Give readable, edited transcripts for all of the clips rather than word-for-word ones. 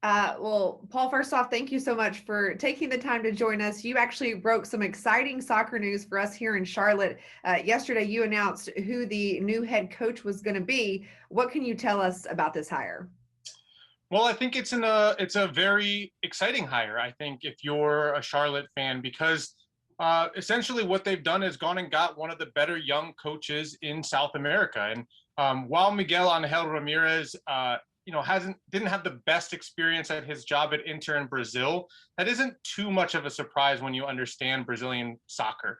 Well, Paul, first off, thank you so much for taking the time to join us. You actually broke some exciting soccer news for us here in Charlotte. Yesterday, you announced who the new head coach was going to be. What can you tell us about this hire? Well, I think it's a very exciting hire. I think if you're a Charlotte fan, because essentially what they've done is gone and got one of the better young coaches in South America. And while Miguel Angel Ramirez, hasn't didn't have the best experience at his job at Inter in Brazil, that isn't too much of a surprise when you understand Brazilian soccer.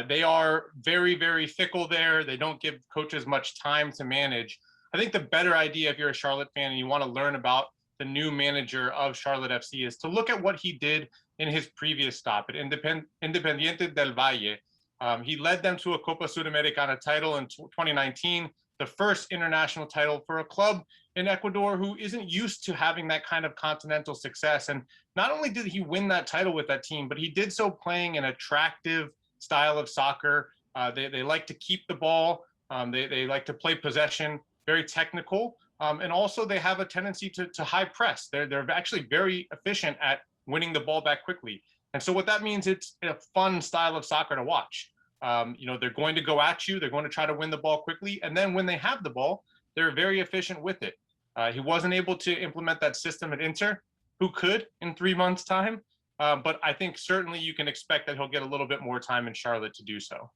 They are very, very fickle there. They don't give coaches much time to manage. I think the better idea if you're a Charlotte fan and you want to learn about the new manager of Charlotte FC is to look at what he did in his previous stop at Independiente del Valle. He led them to a Copa Sudamericana title in 2019, the first international title for a club in Ecuador who isn't used to having that kind of continental success. And not only did he win that title with that team, but he did so playing an attractive style of soccer. They like to keep the ball. They like to play possession, very technical. And also they have a tendency to high press. They're actually very efficient at winning the ball back quickly. And so what that means, it's a fun style of soccer to watch. They're going to go at you. They're going to try to win the ball quickly. And then when they have the ball, they're very efficient with it. He wasn't able to implement that system at Inter. Who could in 3 months' time? But I think certainly you can expect that he'll get a little bit more time in Charlotte to do so.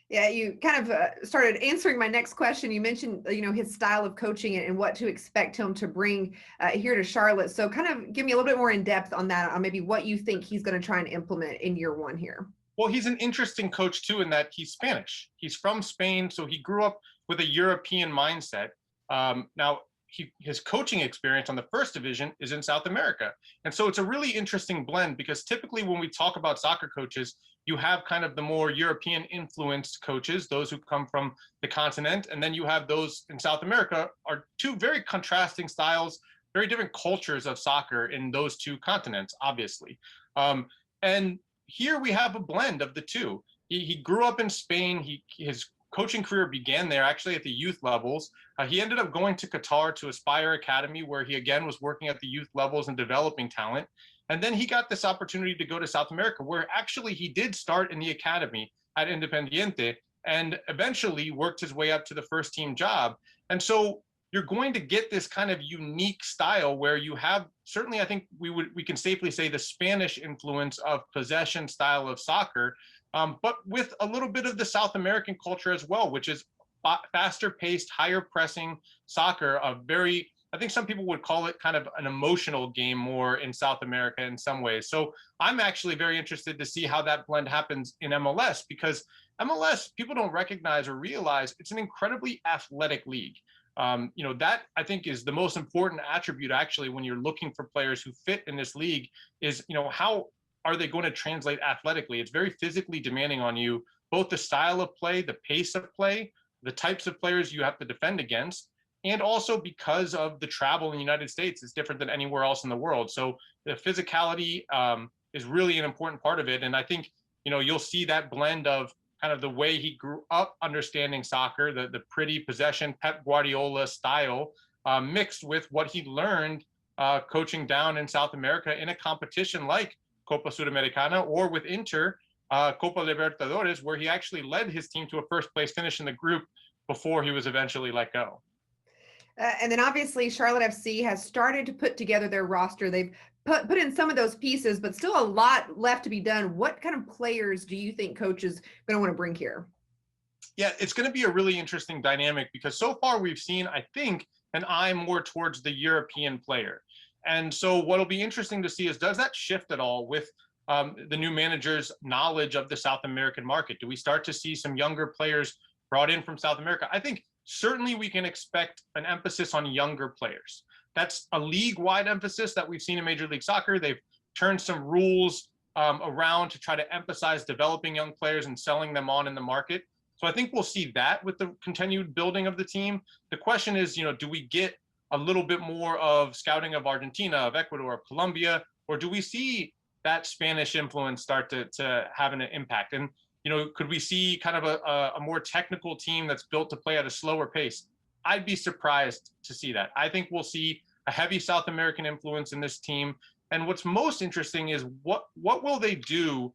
Yeah, you kind of started answering my next question. You mentioned, his style of coaching and what to expect him to bring here to Charlotte. So kind of give me a little bit more in depth on that, on maybe what you think he's going to try and implement in year one here. Well, he's an interesting coach too, in that he's Spanish. He's from Spain, so he grew up with a European mindset. Now, his coaching experience on the first division is in South America. And so it's a really interesting blend, because typically when we talk about soccer coaches, you have kind of the more European influenced coaches, those who come from the continent. And then you have those in South America, are two very contrasting styles, very different cultures of soccer in those two continents, obviously. And here we have a blend of the two. He grew up in Spain. His coaching career began there, actually at the youth levels. He ended up going to Qatar to Aspire Academy, where he again was working at the youth levels and developing talent. And then he got this opportunity to go to South America, where actually he did start in the academy at Independiente and eventually worked his way up to the first team job. And so you're going to get this kind of unique style where you have, certainly I think we can safely say, the Spanish influence of possession style of soccer, but with a little bit of the South American culture as well, which is faster paced, higher pressing soccer. I think some people would call it kind of an emotional game more in South America in some ways. So I'm actually very interested to see how that blend happens in MLS, because MLS, people don't recognize or realize, it's an incredibly athletic league. That I think is the most important attribute actually when you're looking for players who fit in this league is, how are they going to translate athletically? It's very physically demanding on you, both the style of play, the pace of play, the types of players you have to defend against, and also because of the travel in the United States is different than anywhere else in the world. So the physicality is really an important part of it. And I think, you'll see that blend of kind of the way he grew up understanding soccer, the pretty possession Pep Guardiola style, mixed with what he learned coaching down in South America in a competition like Copa Sudamericana, or with Inter, Copa Libertadores, where he actually led his team to a first place finish in the group before he was eventually let go. And then obviously Charlotte FC has started to put together their roster. They've put in some of those pieces, but still a lot left to be done. What kind of players do you think coach is going to want to bring here? Yeah, it's going to be a really interesting dynamic, because so far we've seen, I think, an eye more towards the European player. And so what'll be interesting to see is, does that shift at all with the new manager's knowledge of the South American market? Do we start to see some younger players brought in from South America? I think certainly we can expect an emphasis on younger players. That's a league-wide emphasis that we've seen in Major League Soccer. They've turned some rules around to try to emphasize developing young players and selling them on in the market. So I think we'll see that with the continued building of the team. The question is, do we get a little bit more of scouting of Argentina, of Ecuador, of Colombia, or do we see that Spanish influence start to have an impact? And could we see kind of a more technical team that's built to play at a slower pace? I'd be surprised to see that. I think we'll see a heavy South American influence in this team. And what's most interesting is what will they do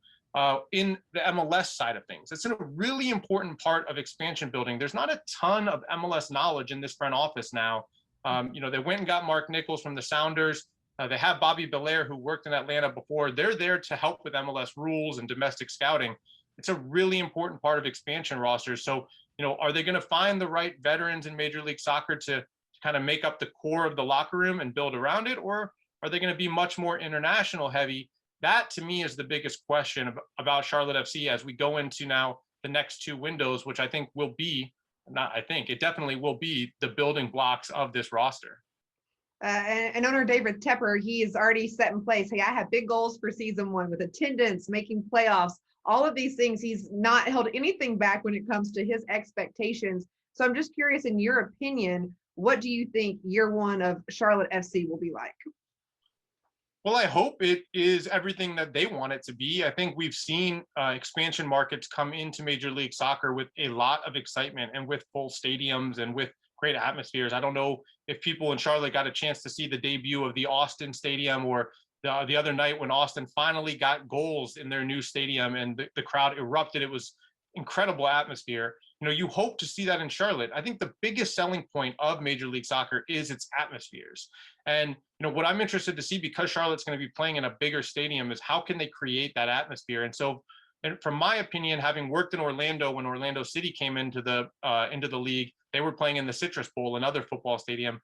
in the MLS side of things. It's a really important part of expansion building. There's not a ton of MLS knowledge in this front office now. They went and got Mark Nichols from the Sounders. They have Bobby Belair, who worked in Atlanta before. They're there to help with MLS rules and domestic scouting. It's a really important part of expansion rosters. So, are they going to find the right veterans in Major League Soccer to kind of make up the core of the locker room and build around it? Or are they going to be much more international heavy? That, to me, is the biggest question about Charlotte FC as we go into now the next two windows, which I think will be, it definitely will be the building blocks of this roster. And owner David Tepper, he is already set in place. Hey, I have big goals for season one with attendance, making playoffs, all of these things. He's not held anything back when it comes to his expectations. So I'm just curious, in your opinion, what do you think year one of Charlotte FC will be like? Well, I hope it is everything that they want it to be. I think we've seen expansion markets come into Major League Soccer with a lot of excitement and with full stadiums and with great atmospheres. I don't know if people in Charlotte got a chance to see the debut of the Austin Stadium or the other night when Austin finally got goals in their new stadium and the crowd erupted. It was incredible atmosphere. You hope to see that in Charlotte. I think the biggest selling point of Major League Soccer is its atmospheres. And, what I'm interested to see, because Charlotte's going to be playing in a bigger stadium, is how can they create that atmosphere? And so, from my opinion, having worked in Orlando when Orlando City came into the league, they were playing in the Citrus Bowl, another football stadium.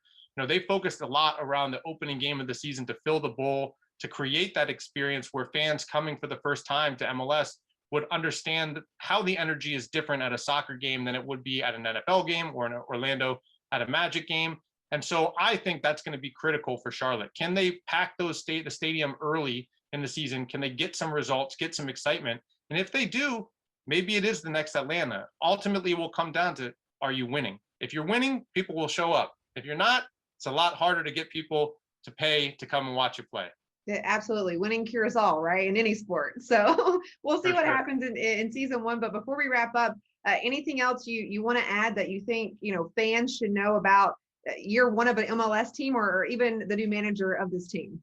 They focused a lot around the opening game of the season to fill the bowl, to create that experience where fans coming for the first time to MLS would understand how the energy is different at a soccer game than it would be at an NFL game or in Orlando at a Magic game. And so I think that's going to be critical for Charlotte. Can they pack the stadium early in the season? Can they get some results, get some excitement? And if they do, maybe it is the next Atlanta. Ultimately, it will come down to, are you winning? If you're winning, people will show up. If you're not, it's a lot harder to get people to pay to come and watch you play. Yeah, absolutely. Winning cures all, right? In any sport. So we'll see what happens in season one. But before we wrap up, anything else you want to add that you think, fans should know about year one of an MLS team or even the new manager of this team?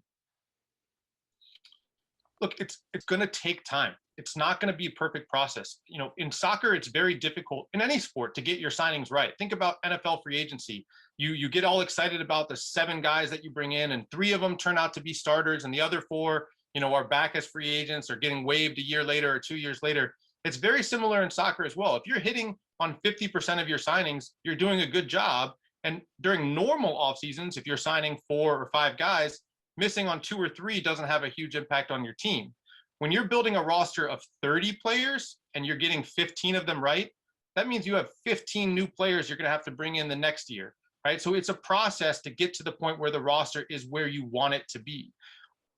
Look, it's going to take time. It's not going to be a perfect process. In soccer, it's very difficult in any sport to get your signings right. Think about NFL free agency. You get all excited about the 7 guys that you bring in, and 3 of them turn out to be starters, and the other 4, are back as free agents or getting waived a year later or 2 years later. It's very similar in soccer as well. If you're hitting on 50% of your signings, you're doing a good job. And during normal off seasons, if you're signing 4 or 5 guys, missing on 2 or 3 doesn't have a huge impact on your team. When you're building a roster of 30 players and you're getting 15 of them right, that means you have 15 new players you're going to have to bring in the next year, right? So it's a process to get to the point where the roster is where you want it to be.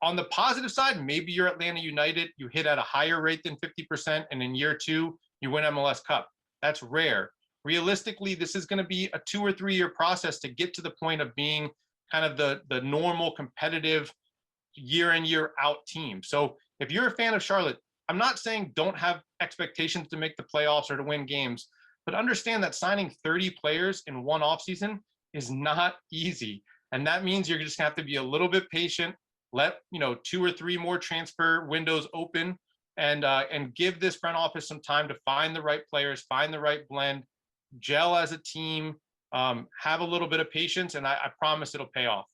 On the positive side, maybe you're Atlanta United, you hit at a higher rate than 50%, and in year 2, you win MLS Cup. That's rare. Realistically, this is going to be a 2 or 3 year process to get to the point of being kind of the normal competitive year in, year out team. So if you're a fan of Charlotte, I'm not saying don't have expectations to make the playoffs or to win games, but understand that signing 30 players in one offseason is not easy. And that means you're just gonna have to be a little bit patient, let 2 or 3 more transfer windows open, and give this front office some time to find the right players, find the right blend, gel as a team, have a little bit of patience, and I promise it'll pay off.